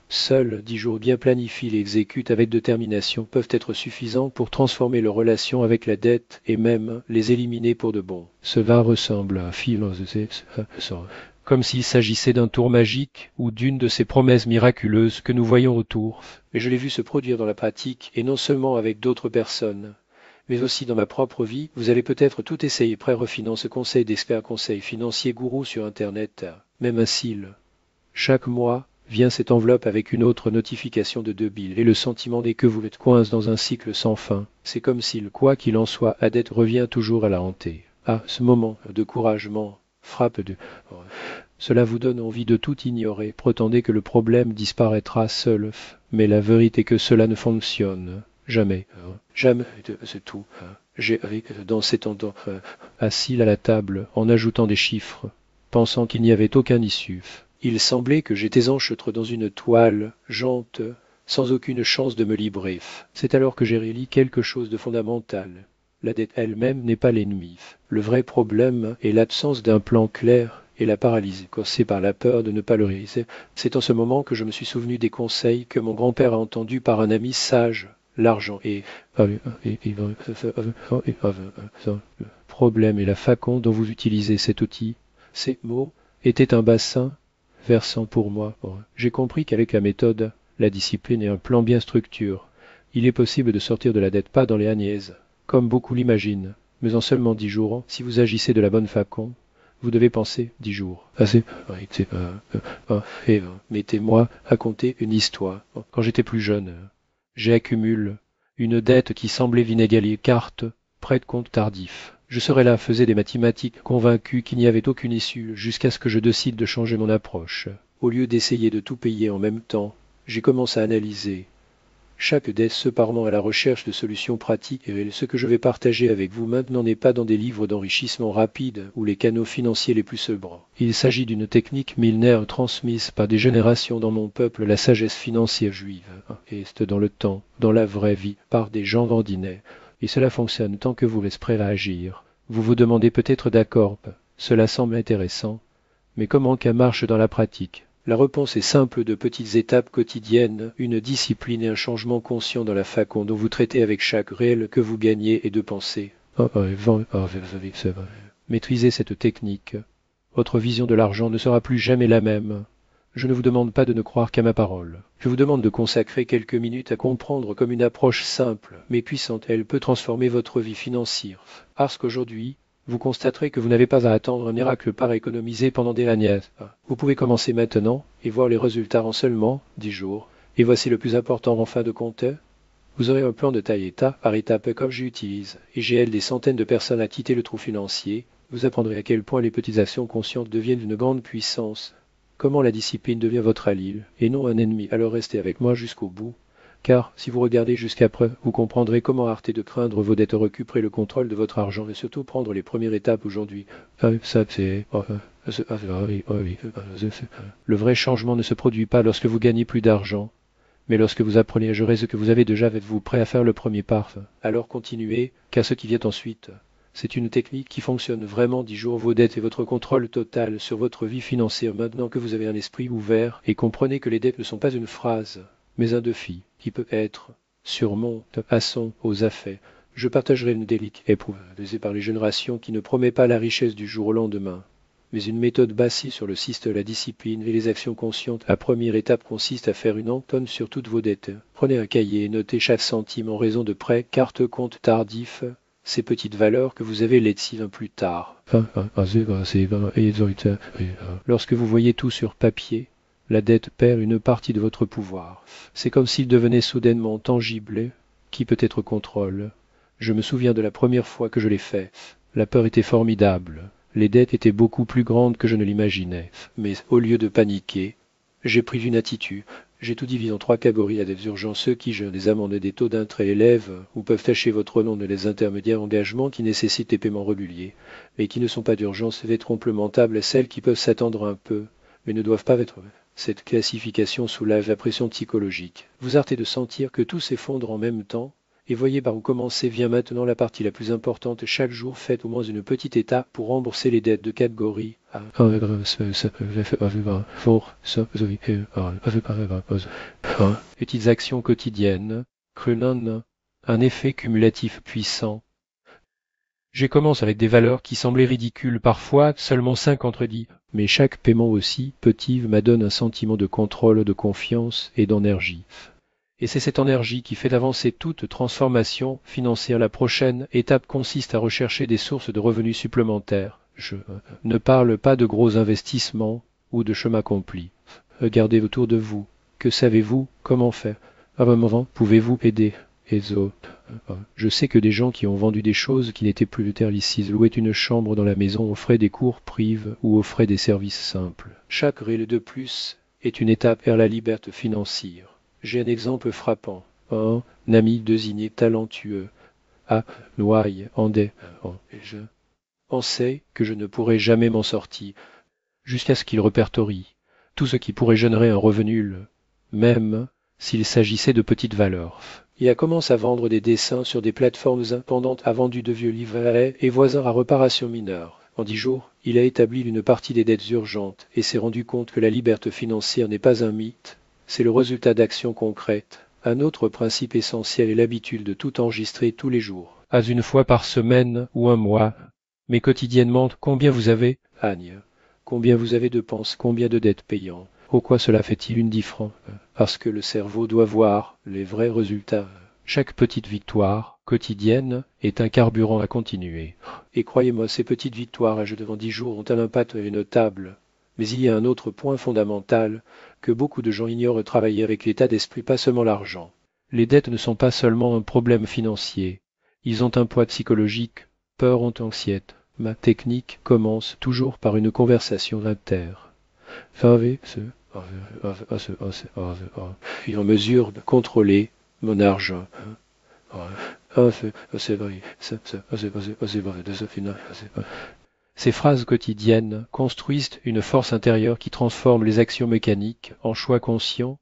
Seuls 10 jours bien planifiés et exécutés avec détermination peuvent être suffisants pour transformer leurs relations avec la dette et même les éliminer pour de bon. Cela ressemble à comme s'il s'agissait d'un tour magique ou d'une de ces promesses miraculeuses que nous voyons autour. Mais je l'ai vu se produire dans la pratique, et non seulement avec d'autres personnes, mais aussi dans ma propre vie. Vous allez peut-être tout essayer. Pré-refinance, conseil d'experts, conseil financier gourou sur Internet, même un cil. Chaque mois vient cette enveloppe avec une autre notification de 2 billes, et le sentiment est que vous êtes coincé dans un cycle sans fin. C'est comme si, quoi qu'il en soit, la dette revient toujours à la hanter. Ah, ce moment de découragement frappe de... Cela vous donne envie de tout ignorer. Prétendez que le problème disparaîtra seul, mais la vérité est que cela ne fonctionne jamais. Jamais, c'est tout. J'ai dans ces temps assis à la table en ajoutant des chiffres, pensant qu'il n'y avait aucun issue. Il semblait que j'étais enchevêtré dans une toile jante, sans aucune chance de me libérer. C'est alors que j'ai réalisé quelque chose de fondamental. La dette elle-même n'est pas l'ennemi. Le vrai problème est l'absence d'un plan clair et la paralysie, causée par la peur de ne pas le réaliser. C'est en ce moment que je me suis souvenu des conseils que mon grand-père a entendus par un ami sage. L'argent est le problème est la façon dont vous utilisez cet outil. Ces mots étaient un bassin versant pour moi. J'ai compris qu'avec la méthode, la discipline et un plan bien structuré, il est possible de sortir de la dette pas dans les agnaises, comme beaucoup l'imaginent, mais en seulement 10 jours. Si vous agissez de la bonne façon, vous devez penser 10 jours. Mettez-moi à compter une histoire. Quand j'étais plus jeune, j'ai accumulé une dette qui semblait vinaigalier carte, prêt de compte tardif. Je serais là, faisais des mathématiques, convaincu qu'il n'y avait aucune issue, jusqu'à ce que je décide de changer mon approche. Au lieu d'essayer de tout payer en même temps, j'ai commencé à analyser chaque dette, cependant à la recherche de solutions pratiques, et ce que je vais partager avec vous maintenant n'est pas dans des livres d'enrichissement rapide ou les canaux financiers les plus sobres. Il s'agit d'une technique millénaire transmise par des générations dans mon peuple, la sagesse financière juive, et dans le temps, dans la vraie vie, par des gens ordinaires. Et cela fonctionne tant que vous restez prêt à agir. Vous vous demandez peut-être d'accord, cela semble intéressant, mais comment qu'elle marche dans la pratique? La réponse est simple, de petites étapes quotidiennes, une discipline et un changement conscient dans la façon dont vous traitez avec chaque réel que vous gagnez et de penser. Maîtrisez cette technique. Votre vision de l'argent ne sera plus jamais la même. Je ne vous demande pas de ne croire qu'à ma parole. Je vous demande de consacrer quelques minutes à comprendre comme une approche simple, mais puissante, elle peut transformer votre vie financière. Parce qu'aujourd'hui, vous constaterez que vous n'avez pas à attendre un miracle par économiser pendant des années. Vous pouvez commencer maintenant et voir les résultats en seulement 10 jours. Et voici le plus important en fin de compte. Vous aurez un plan de taille étape par étape comme j'utilise, et j'ai aidé des centaines de personnes à quitter le trou financier. Vous apprendrez à quel point les petites actions conscientes deviennent une grande puissance. Comment la discipline devient votre allié et non un ennemi. Alors restez avec moi jusqu'au bout. Car si vous regardez jusqu'après, vous comprendrez comment arrêter de craindre vos dettes, récupérer le contrôle de votre argent et surtout prendre les premières étapes aujourd'hui. Le vrai changement ne se produit pas lorsque vous gagnez plus d'argent, mais lorsque vous apprenez à gérer ce que vous avez déjà, êtes-vous prêt à faire le premier pas? Alors continuez, car ce qui vient ensuite, c'est une technique qui fonctionne vraiment. 10 jours, vos dettes et votre contrôle total sur votre vie financière maintenant que vous avez un esprit ouvert et comprenez que les dettes ne sont pas une phrase, mais un défi qui peut être surmonte, passons aux affaires. Je partagerai une délique éprouvée par les générations qui ne promet pas la richesse du jour au lendemain, mais une méthode basée sur le système de la discipline et les actions conscientes. La première étape consiste à faire une entonne sur toutes vos dettes. Prenez un cahier et notez chaque centime en raison de prêts, carte, compte tardif, ces petites valeurs que vous avez lessives plus tard. Lorsque vous voyez tout sur papier, la dette perd une partie de votre pouvoir. C'est comme s'il devenait soudainement tangible. Qui peut être contrôle? Je me souviens de la première fois que je l'ai fait. La peur était formidable. Les dettes étaient beaucoup plus grandes que je ne l'imaginais. Mais au lieu de paniquer, j'ai pris une attitude. J'ai tout divisé en 3 catégories à des urgences, ceux qui gèrent des amendes et des taux d'intérêt élèves ou peuvent tacher votre nom de les intermédiaires engagements qui nécessitent des paiements réguliers, mais qui ne sont pas d'urgence, complémentables à celles qui peuvent s'attendre un peu, mais ne doivent pas être. Cette classification soulève la pression psychologique. Vous arrêtez de sentir que tout s'effondre en même temps Et voyez par où commencer vient maintenant la partie la plus importante. Chaque jour, faites au moins une petite étape pour rembourser les dettes de catégorie A. Petites actions quotidiennes. Un effet cumulatif puissant. Je commence avec des valeurs qui semblaient ridicules parfois, seulement 5 entre 10, mais chaque paiement aussi, petit, m'adonne un sentiment de contrôle, de confiance et d'énergie. Et c'est cette énergie qui fait avancer toute transformation financière. La prochaine étape consiste à rechercher des sources de revenus supplémentaires. Je ne parle pas de gros investissements ou de chemin accompli. Regardez autour de vous. Que savez-vous? Comment faire? À un moment, pouvez-vous aider les autres? Je sais que des gens qui ont vendu des choses qui n'étaient plus utilisables louaient une chambre dans la maison, offraient des cours privés ou offraient des services simples. Chaque règle de plus est une étape vers la liberté financière. J'ai un exemple frappant. Un ami désigné talentueux à Noailles, Andais. Je pensais que je ne pourrais jamais m'en sortir, jusqu'à ce qu'il répertorie tout ce qui pourrait générer un revenu, même s'il s'agissait de petites valeurs. Il a commencé à vendre des dessins sur des plateformes indépendantes, a vendu de vieux livrets et voisins à réparation mineure. En 10 jours, il a établi une partie des dettes urgentes et s'est rendu compte que la liberté financière n'est pas un mythe, c'est le résultat d'actions concrètes. Un autre principe essentiel est l'habitude de tout enregistrer tous les jours. À une fois par semaine ou un mois, mais quotidiennement, combien vous avez, Agne? Combien vous avez de penses, combien de dettes payantes? Pourquoi cela fait-il une différence? Parce que le cerveau doit voir les vrais résultats. Chaque petite victoire quotidienne est un carburant à continuer. Et croyez-moi, ces petites victoires à jeu devant 10 jours ont un impact notable. Mais il y a un autre point fondamental que beaucoup de gens ignorent: travailler avec l'état d'esprit, pas seulement l'argent. Les dettes ne sont pas seulement un problème financier, ils ont un poids psychologique, peur ou anxiété. Ma technique commence toujours par une conversation interne. Puis en mesure de contrôler mon argent. Ces phrases quotidiennes construisent une force intérieure qui transforme les actions mécaniques en choix conscients.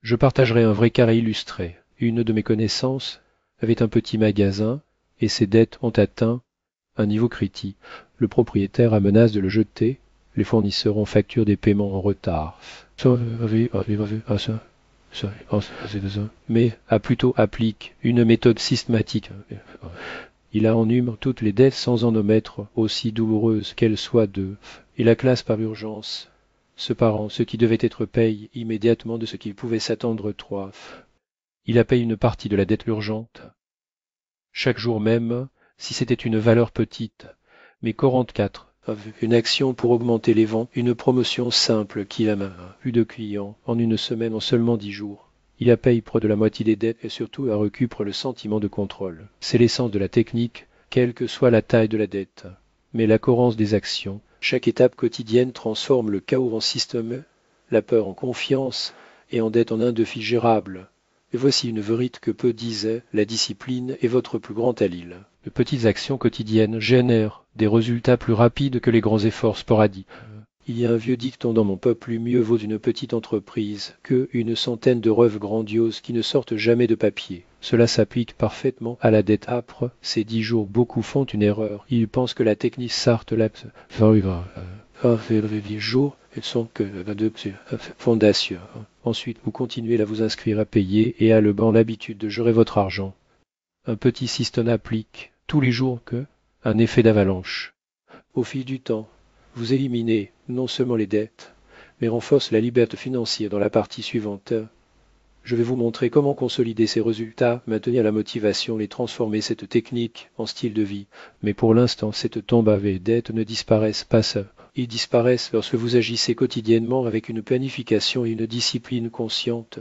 Je partagerai un vrai cas illustré. Une de mes connaissances avait un petit magasin et ses dettes ont atteint un niveau critique. Le propriétaire a menace de le jeter. Les fournisseurs ont facture des paiements en retard. Mais a plutôt applique une méthode systématique. Il a en hume toutes les dettes sans en omettre, aussi douloureuses qu'elles soient d'eux, et la classe par urgence. Séparant ce qui devait être paye immédiatement de ce qu'il pouvait s'attendre trois. Il a payé une partie de la dette urgente. Chaque jour même, si c'était une valeur petite, mais 44. Une action pour augmenter les ventes, une promotion simple qui a plus de clients en une semaine, en seulement 10 jours. Il a payé près de la moitié des dettes et surtout a récupéré le sentiment de contrôle. C'est l'essence de la technique, quelle que soit la taille de la dette. Mais la cohérence des actions, chaque étape quotidienne transforme le chaos en système, la peur en confiance et en dette en un défi gérable. Et voici une vérité que peu disaient: la discipline est votre plus grand allié. De petites actions quotidiennes génèrent des résultats plus rapides que les grands efforts sporadiques. Il y a un vieux dicton dans mon peuple: mieux vaut une petite entreprise que une centaine de rêves grandioses qui ne sortent jamais de papier. Cela s'applique parfaitement à la dette âpre. Ces 10 jours, beaucoup font une erreur. Ils pensent que la technique Sartre la jours, elles sont que de fondation. Ensuite, vous continuez à vous inscrire à payer et à le banc l'habitude de gérer votre argent. Un petit système applique tous les jours que un effet d'avalanche. Au fil du temps, vous éliminez non seulement les dettes, mais renforce la liberté financière. Dans la partie suivante, je vais vous montrer comment consolider ces résultats, maintenir la motivation, les transformer, cette technique, en style de vie. Mais pour l'instant, cette tombe avec dettes ne disparaissent pas seuls. Ils disparaissent lorsque vous agissez quotidiennement avec une planification et une discipline consciente.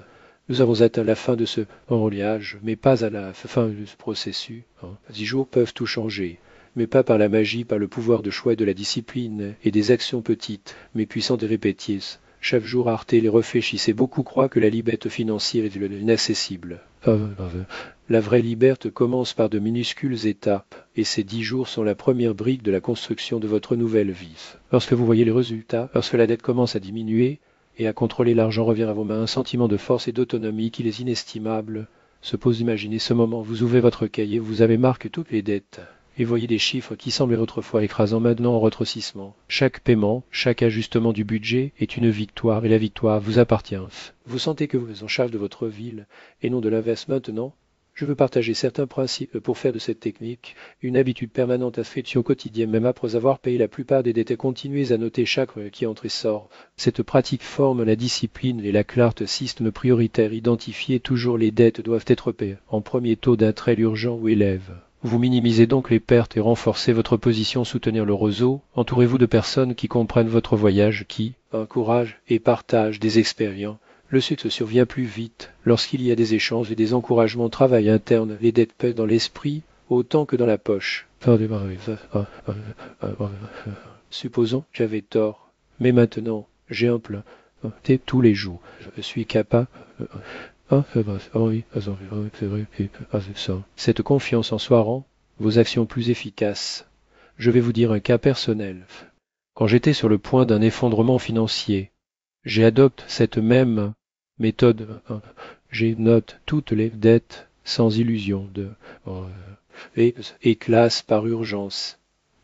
Nous avons atteint la fin de ce reliage, mais pas à la fin de ce processus. 10 jours peuvent tout changer, mais pas par la magie, par le pouvoir de choix et de la discipline, et des actions petites, mais puissantes et répétées. Chaque jour, Arte les réfléchissait. Beaucoup croient que la liberté financière est inaccessible. La vraie liberté commence par de minuscules étapes, et ces 10 jours sont la première brique de la construction de votre nouvelle vie. Lorsque vous voyez les résultats, lorsque la dette commence à diminuer, et à contrôler l'argent revient à vos mains, un sentiment de force et d'autonomie qui est inestimable. se pose d'imaginer ce moment. Vous ouvrez votre cahier, vous avez marqué toutes les dettes. Et voyez des chiffres qui semblaient autrefois écrasants, maintenant en rétrécissement. Chaque paiement, chaque ajustement du budget est une victoire, et la victoire vous appartient. Vous sentez que vous êtes en charge de votre ville, et non de l'inverse maintenant. Je veux partager certains principes pour faire de cette technique une habitude permanente à fait au quotidien, même après avoir payé la plupart des dettes et continuez à noter chaque qui entre et sort. Cette pratique forme la discipline et la clarté système prioritaire. Identifier toujours les dettes doivent être payées en premier taux d'intérêt urgent ou élève. Vous minimisez donc les pertes et renforcez votre position. Soutenir le réseau. Entourez-vous de personnes qui comprennent votre voyage, qui encouragent et partagent des expériences. Le succès survient plus vite lorsqu'il y a des échanges et des encouragements. Travail interne, les dettes pèsent dans l'esprit autant que dans la poche. Supposons j'avais tort, mais maintenant j'ai un plein. Tous les jours, je suis capable. Cette confiance en soi rend vos actions plus efficaces. Je vais vous dire un cas personnel. Quand j'étais sur le point d'un effondrement financier, j'ai adopté cette même méthode. J'ai note toutes les dettes sans illusion et classe par urgence.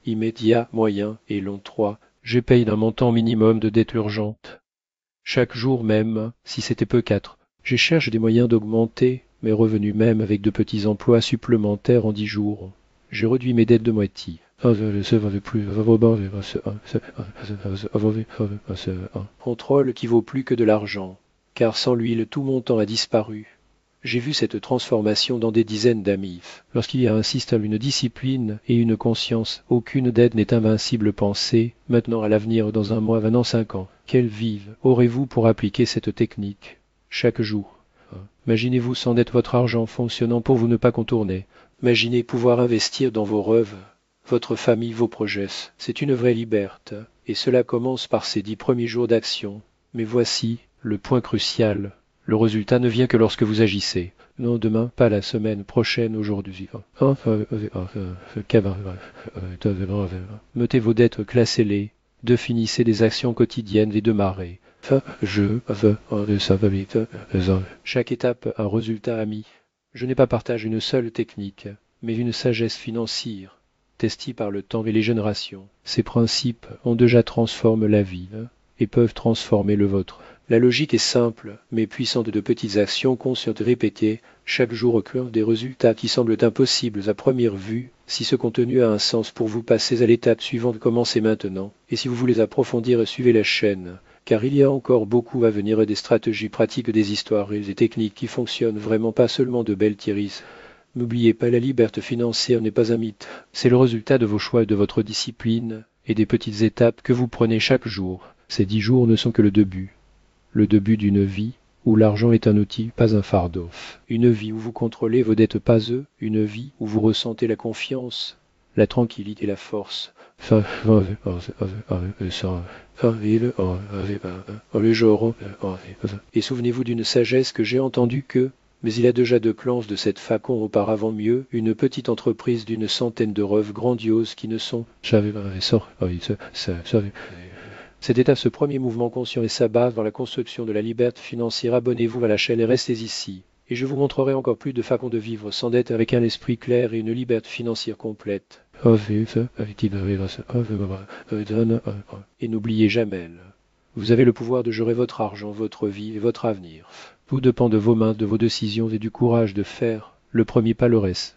Immédiat, moyen et long 3. J'ai payé d'un montant minimum de dettes urgentes. Chaque jour même, si c'était peu 4. Je cherche des moyens d'augmenter mes revenus même avec de petits emplois supplémentaires en 10 jours. J'ai réduit mes dettes de moitié. Contrôle qui vaut plus que de l'argent, car sans l'huile tout mon temps a disparu. J'ai vu cette transformation dans des dizaines d'amis. Lorsqu'il y a un système, une discipline et une conscience, aucune dette n'est invincible. Pensez maintenant à l'avenir dans 1 mois, 20 ans, 5 ans. Quelle vie aurez-vous pour appliquer cette technique chaque jour? Imaginez-vous sans dette votre argent fonctionnant pour vous ne pas contourner. Imaginez pouvoir investir dans vos rêves, votre famille, vos projets. C'est une vraie liberté, et cela commence par ces 10 premiers jours d'action. Mais voici le point crucial. Le résultat ne vient que lorsque vous agissez. Non, demain, pas la semaine prochaine, aujourd'hui. Mettez vos dettes, classez-les. Définissez des actions quotidiennes et démarrez. Chaque étape un résultat ami. Je n'ai pas partagé une seule technique, mais une sagesse financière, testie par le temps et les générations. Ces principes ont déjà transformé la vie et peuvent transformer le vôtre. La logique est simple, mais puissante de petites actions conscientes répétées, chaque jour occurrent des résultats qui semblent impossibles à première vue. Si ce contenu a un sens pour vous, passez à l'étape suivante, commencez maintenant. Et si vous voulez approfondir, suivez la chaîne, car il y a encore beaucoup à venir et des stratégies pratiques, des histoires et des techniques qui fonctionnent vraiment, pas seulement de belles théories. N'oubliez pas, la liberté financière n'est pas un mythe, c'est le résultat de vos choix et de votre discipline et des petites étapes que vous prenez chaque jour. Ces 10 jours ne sont que le début d'une vie où l'argent est un outil, pas un fardeau. Une vie où vous contrôlez vos dettes, pas eux. Une vie où vous ressentez la confiance, la tranquillité et la force. Et souvenez-vous d'une sagesse que j'ai entendue que, mais il a déjà 2 plans de cette façon auparavant mieux, une petite entreprise d'une centaine de rêves grandioses qui ne sont. Cette étape, ce premier mouvement conscient et sa base dans la construction de la liberté financière. Abonnez-vous à la chaîne et restez ici. Et je vous montrerai encore plus de façons de vivre sans dette avec un esprit clair et une liberté financière complète. Et n'oubliez jamais, vous avez le pouvoir de gérer votre argent, votre vie et votre avenir. Tout dépend de vos mains, de vos décisions et du courage de faire le premier pas, le reste.